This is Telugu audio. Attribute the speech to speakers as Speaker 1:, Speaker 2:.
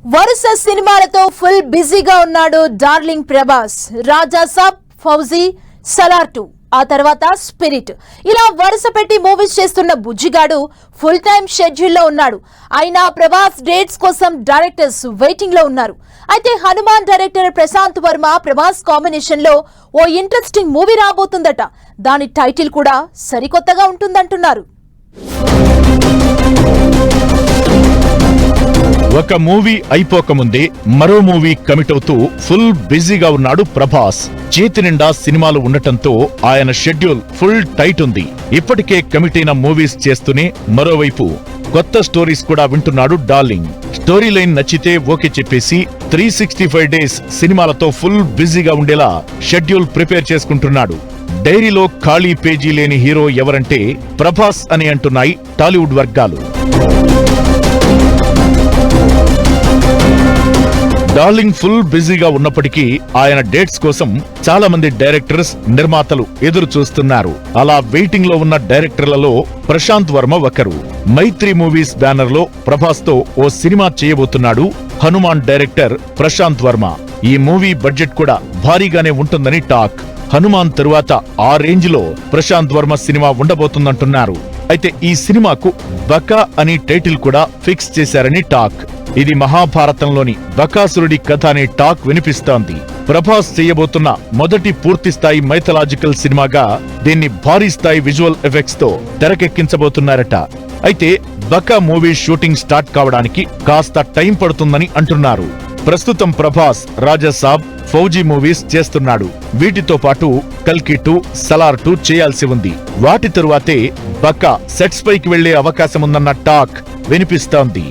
Speaker 1: వరుస సినిమాలతో ఫుల్ బిజీగా ఉన్నాడు డార్లింగ్ ప్రభాస్. రాజా సాబ్, ఫౌజీ, సలార్ 2, ఆ తర్వాత స్పిరిట్, ఇలా వరుస పెట్టి మూవీస్ చేస్తున్న బుజ్జిగాడు ఫుల్ టైం షెడ్యూల్లో ఉన్నాడు. అయినా ప్రభాస్ డేట్స్ కోసం డైరెక్టర్స్ వెయిటింగ్ లో ఉన్నారు. అయితే హనుమాన్ డైరెక్టర్ ప్రశాంత్ వర్మ ప్రభాస్ కాంబినేషన్ లో ఓ ఇంట్రెస్టింగ్ మూవీ రాబోతుందట. దాని టైటిల్ కూడా సరికొత్తగా ఉంటుందంటున్నారు.
Speaker 2: ఒక మూవీ అయిపోకముందే మరో మూవీ కమిట్ అవుతూ ఫుల్ బిజీగా ఉన్నాడు ప్రభాస్. చేతి నిండా సినిమాలు ఉండటంతో ఆయన షెడ్యూల్ ఫుల్ టైట్ ఉంది. ఇప్పటికే కమిట్ అయిన మూవీస్ చేస్తూనే మరోవైపు కొత్త స్టోరీస్ కూడా వింటున్నాడు డార్లింగ్. స్టోరీ లైన్ నచ్చితే ఓకే చెప్పేసి 365 డేస్ సినిమాలతో ఫుల్ బిజీగా ఉండేలా షెడ్యూల్ ప్రిపేర్ చేసుకుంటున్నాడు. డైరీలో ఖాళీ పేజీ లేని హీరో ఎవరంటే ప్రభాస్ అని అంటున్నాయి టాలీవుడ్ వర్గాలు. డార్లింగ్ ఫుల్ బిజీగా ఉన్నప్పటికీ ఆయన డేట్స్ కోసం చాలా మంది డైరెక్టర్స్, నిర్మాతలు ఎదురు చూస్తున్నారు. అలా వెయిటింగ్ లో ఉన్న డైరెక్టర్లలో ప్రశాంత్ వర్మ ఒకరు. మైత్రి మూవీస్ బ్యానర్ లో ప్రభాస్ తో ఓ సినిమా చేయబోతున్నాడు హనుమాన్ డైరెక్టర్ ప్రశాంత్ వర్మ. ఈ మూవీ బడ్జెట్ కూడా భారీగానే ఉంటుందని టాక్. హనుమాన్ తరువాత ఆ రేంజ్ లో ప్రశాంత్ వర్మ సినిమా ఉండబోతుందంటున్నారు. అయితే ఈ సినిమాకు బకా అని టైటిల్ కూడా ఫిక్స్ చేశారని టాక్. ఇది మహాభారతంలోని బకాసురుడి కథ అనే టాక్ వినిపిస్తోంది. ప్రభాస్ చేయబోతున్న మొదటి పూర్తిస్థాయి మైథలాజికల్ సినిమాగా దీన్ని భారీ స్థాయి విజువల్ ఎఫెక్ట్స్ తో తెరకెక్కించబోతున్నారట. అయితే బకా మూవీ షూటింగ్ స్టార్ట్ కావడానికి కాస్త టైం పడుతుందని అంటున్నారు. ప్రస్తుతం ప్రభాస్ రాజా సాబ్, ఫౌజీ మూవీస్ చేస్తున్నాడు. వీటితో పాటు కల్కి 2, సలార్ 2 చేయాల్సి ఉంది. వాటి తరువాతే బకా సెట్స్ పైకి వెళ్లే అవకాశముందన్న టాక్ వినిపిస్తోంది.